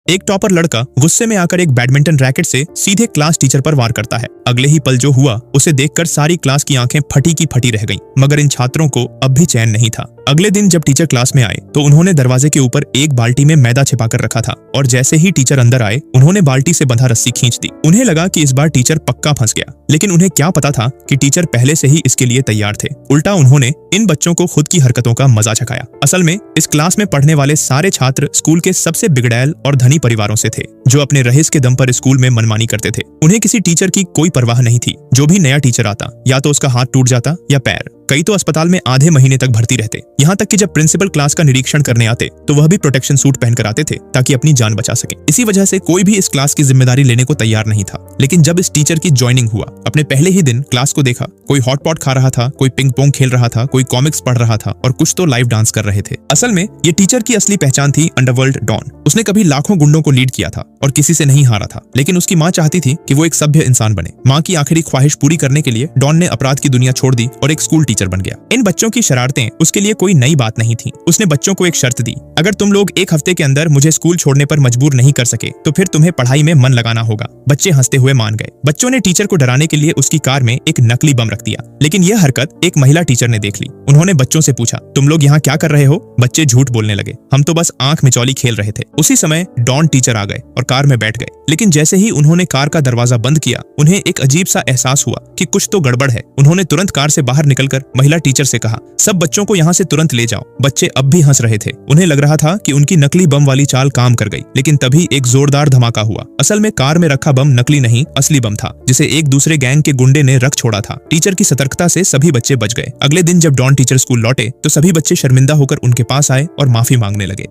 एक टॉपर लड़का गुस्से में आकर एक बैडमिंटन रैकेट से सीधे क्लास टीचर पर वार करता है। अगले ही पल जो हुआ उसे देखकर सारी क्लास की आंखें फटी की फटी रह गईं। मगर इन छात्रों को अब भी चैन नहीं था। अगले दिन जब टीचर क्लास में आए तो उन्होंने दरवाजे के ऊपर एक बाल्टी में मैदा छिपाकर रखा था और जैसे ही टीचर अंदर आए उन्होंने बाल्टी से बंधा रस्सी खींच दी। उन्हें लगा कि इस बार टीचर पक्का फंस गया, लेकिन उन्हें क्या पता था कि टीचर पहले से ही इसके लिए तैयार थे। उल्टा उन्होंने इन बच्चों को खुद की हरकतों का मजा चखाया। असल में इस क्लास में पढ़ने वाले सारे छात्र स्कूल के सबसे बिगड़ैल और धनी परिवारों से थे, जो अपने रहीस के दम पर स्कूल में मनमानी करते थे। उन्हें किसी टीचर की कोई परवाह नहीं थी। जो भी नया टीचर आता या तो उसका हाथ टूट जाता या पैर। कई तो अस्पताल में आधे महीने तक भर्ती रहते। यहाँ तक कि जब प्रिंसिपल क्लास का निरीक्षण करने आते तो वह भी प्रोटेक्शन सूट पहनकर आते थे ताकि अपनी जान बचा सके। इसी वजह से कोई भी इस क्लास की जिम्मेदारी लेने को तैयार नहीं था। लेकिन जब इस टीचर की ज्वाइनिंग हुआ, अपने पहले ही दिन क्लास को देखा, कोई हॉटपॉट खा रहा था, कोई पिंग पोंग खेल रहा था, कोई कॉमिक्स पढ़ रहा था और कुछ तो लाइव डांस कर रहे थे। असल में ये टीचर की असली पहचान थी अंडरवर्ल्ड डॉन। उसने कभी लाखों गुंडों को लीड किया था और किसी से नहीं हारा था, लेकिन उसकी माँ चाहती थी कि वो एक सभ्य इंसान बने। माँ की आखिरी ख्वाहिश पूरी करने के लिए डॉन ने अपराध की दुनिया छोड़ दी और एक स्कूल टीचर बन गया। इन बच्चों की शरारतें उसके लिए कोई नई बात नहीं थी। उसने बच्चों को एक शर्त दी, अगर तुम लोग एक हफ्ते के अंदर मुझे स्कूल छोड़ने पर मजबूर नहीं कर सके तो फिर तुम्हें पढ़ाई में मन लगाना होगा। बच्चे हंसते हुए मान गए। बच्चों ने टीचर को डराने के लिए उसकी कार में एक नकली बम रख दिया, लेकिन यह हरकत एक महिला टीचर ने देख ली। उन्होंने बच्चों से पूछा, तुम लोग यहाँ क्या कर रहे हो? बच्चे झूठ बोलने लगे, हम तो बस आंख मिचौली खेल रहे थे। उसी समय डॉन टीचर आ गए और कार में बैठ गए। लेकिन जैसे ही उन्होंने कार का दरवाजा बंद किया, उन्हें एक अजीब सा एहसास हुआ कि कुछ तो गड़बड़ है। उन्होंने तुरंत कार से बाहर निकलकर महिला टीचर से कहा, सब बच्चों को यहाँ से तुरंत ले जाओ। बच्चे अब भी हंस रहे थे। उन्हें लग रहा था कि उनकी नकली बम वाली चाल काम कर गई। लेकिन तभी एक जोरदार धमाका हुआ। असल में कार में रखा बम नकली नहीं, असली बम था, जिसे एक दूसरे गैंग के गुंडे ने रख छोड़ा था। टीचर की सतर्कता से सभी बच्चे बच गए। अगले दिन जब डॉन टीचर स्कूल लौटे तो सभी बच्चे शर्मिंदा होकर उनके पास आए और माफी मांगने लगे।